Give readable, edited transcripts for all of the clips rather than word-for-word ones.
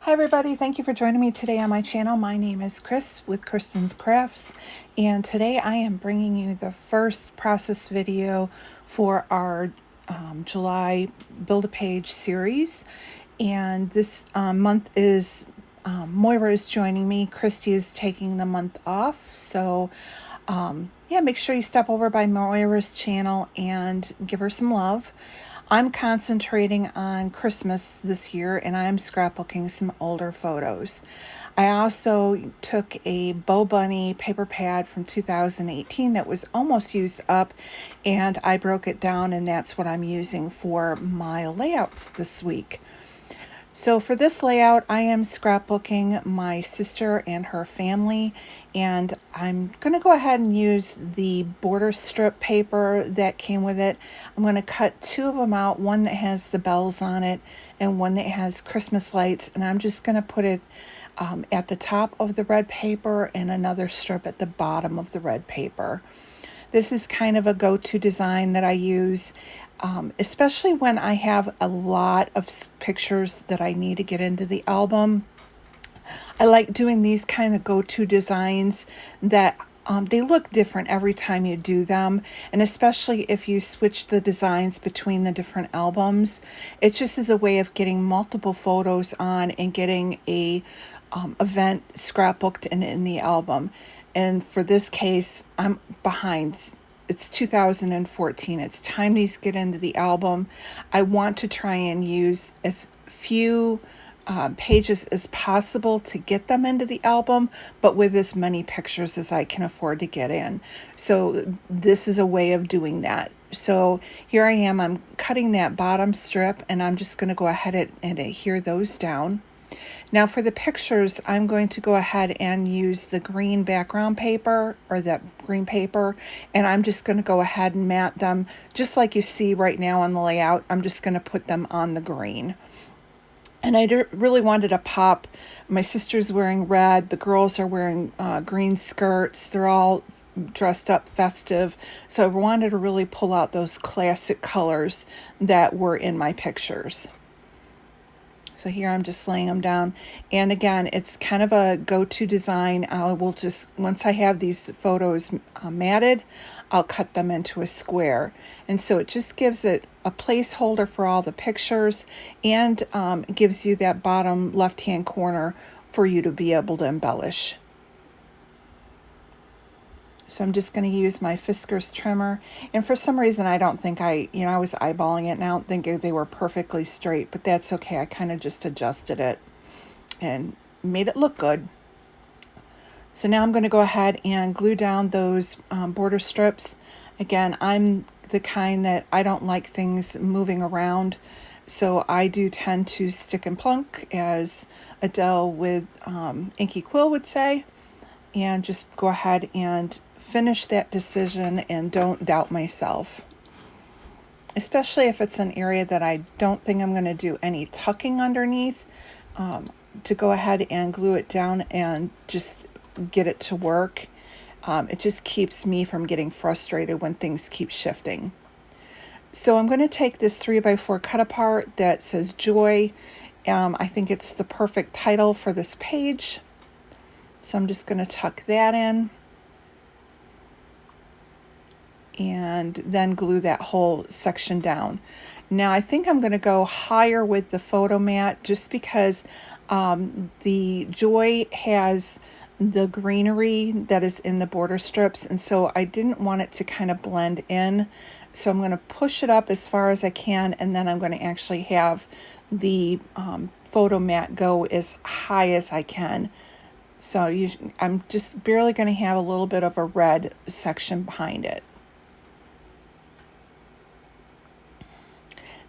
Hi everybody, thank you for joining me today on my channel. My name is Chris with Kristen Crafts, and today I am bringing you the first process video for our July Build-A-Page series. And this month is Moira is joining me. Christy is taking the month off, so yeah, make sure you stop over by Moira's channel and give her some love. I'm concentrating on Christmas this year, and I'm scrapbooking some older photos. I also took a Bow Bunny paper pad from 2018 that was almost used up, and I broke it down, and that's what I'm using for my layouts this week. So for this layout, I am scrapbooking my sister and her family, and I'm going to go ahead and use the border strip paper that came with it. I'm going to cut two of them out, one that has the bells on it and one that has Christmas lights, and I'm just going to put it at the top of the red paper and another strip at the bottom of the red paper. This is kind of a go-to design that I use, especially when I have a lot of pictures that I need to get into the album. I like doing these kind of go-to designs that they look different every time you do them, and especially if you switch the designs between the different albums. It just is a way of getting multiple photos on and getting a event scrapbooked in the album. And for this case, I'm behind. It's 2014. It's time these get into the album. I want to try and use as few pages as possible to get them into the album, but with as many pictures as I can afford to get in. So this is a way of doing that. So here I am, I'm cutting that bottom strip, and I'm just going to go ahead and adhere those down. Now for the pictures, I'm going to go ahead and use the green background paper, or that green paper, and I'm just going to go ahead and mat them just like you see right now on the layout. I'm just going to put them on the green. And I really wanted to pop. My sister's wearing red, the girls are wearing green skirts, they're all dressed up festive, so I wanted to really pull out those classic colors that were in my pictures. So here I'm just laying them down. And again, it's kind of a go-to design. I will just, once I have these photos matted, I'll cut them into a square. And so it just gives it a placeholder for all the pictures, and gives you that bottom left-hand corner for you to be able to embellish. So I'm just going to use my Fiskars trimmer. And for some reason, I don't think I was eyeballing it, and I don't think they were perfectly straight, but that's okay. I kind of just adjusted it and made it look good. So now I'm going to go ahead and glue down those border strips. Again, I'm the kind that I don't like things moving around, so I do tend to stick and plunk, as Adele with Inky Quill would say, and just go ahead and finish that decision and don't doubt myself. Especially if it's an area that I don't think I'm going to do any tucking underneath, to go ahead and glue it down and just get it to work. It just keeps me from getting frustrated when things keep shifting. So I'm going to take this 3x4 cut apart that says Joy. I think it's the perfect title for this page. So I'm just going to tuck that in and then glue that whole section down. Now I think I'm going to go higher with the photo mat, just because the Joy has the greenery that is in the border strips, and so I didn't want it to kind of blend in. So I'm going to push it up as far as I can, and then I'm going to actually have the photo mat go as high as I can. So I'm just barely going to have a little bit of a red section behind it.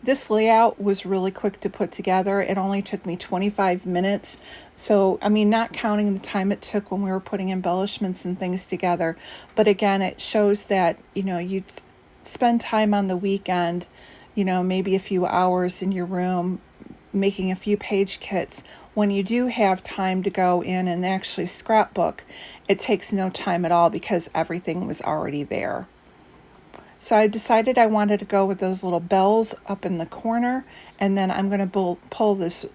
This layout was really quick to put together. It only took me 25 minutes. So, I mean, not counting the time it took when we were putting embellishments and things together. But again, it shows that, you'd spend time on the weekend, maybe a few hours in your room making a few page kits. When you do have time to go in and actually scrapbook, it takes no time at all because everything was already there. So I decided I wanted to go with those little bells up in the corner, and then I'm going to pull this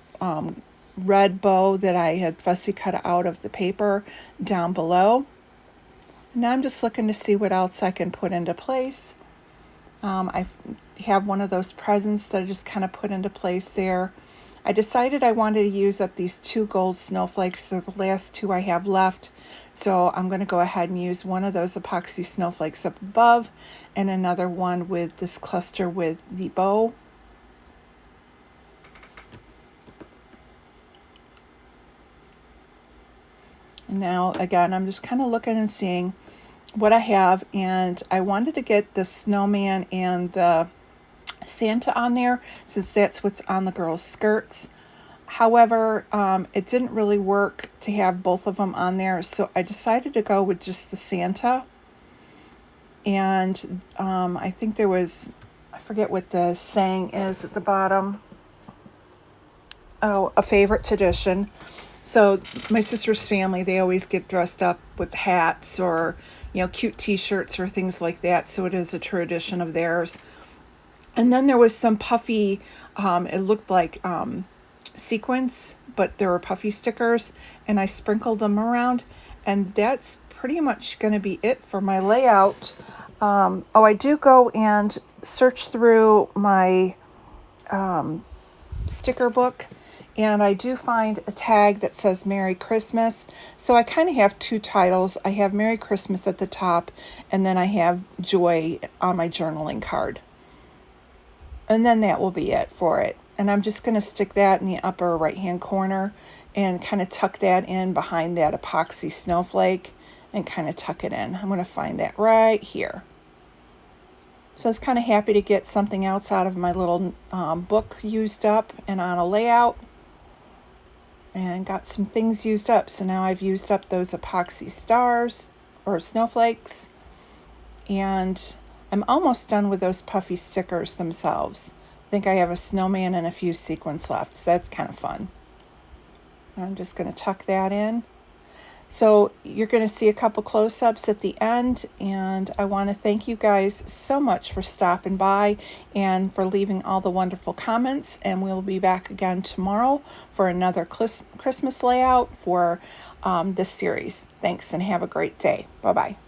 red bow that I had fussy cut out of the paper down below. Now I'm just looking to see what else I can put into place. I have one of those presents that I just kind of put into place there. I decided I wanted to use up these 2 gold snowflakes. They're the last 2 I have left. So I'm going to go ahead and use one of those epoxy snowflakes up above and another one with this cluster with the bow. And now again, I'm just kind of looking and seeing what I have, and I wanted to get the snowman and the Santa on there since that's what's on the girls' skirts. However, it didn't really work to have both of them on there, so I decided to go with just the Santa. And I think there was, I forget what the saying is at the bottom. Oh, a favorite tradition. So my sister's family, they always get dressed up with hats or, cute t-shirts or things like that. So it is a tradition of theirs. And then there was some puffy, it looked like sequins, but there were puffy stickers, and I sprinkled them around. And that's pretty much going to be it for my layout. I do go and search through my sticker book, and I do find a tag that says Merry Christmas. So I kind of have 2 titles. I have Merry Christmas at the top, and then I have Joy on my journaling card. And then that will be it for it. And I'm just going to stick that in the upper right-hand corner and kind of tuck that in behind that epoxy snowflake and kind of tuck it in. I'm going to find that right here. So I was kind of happy to get something else out of my little book used up and on a layout. And got some things used up. So now I've used up those epoxy stars or snowflakes. And I'm almost done with those puffy stickers themselves. I think I have a snowman and a few sequins left. So that's kind of fun. I'm just going to tuck that in. So you're going to see a couple close-ups at the end, and I want to thank you guys so much for stopping by and for leaving all the wonderful comments, and we'll be back again tomorrow for another Christmas layout for this series. Thanks, and have a great day. Bye-bye.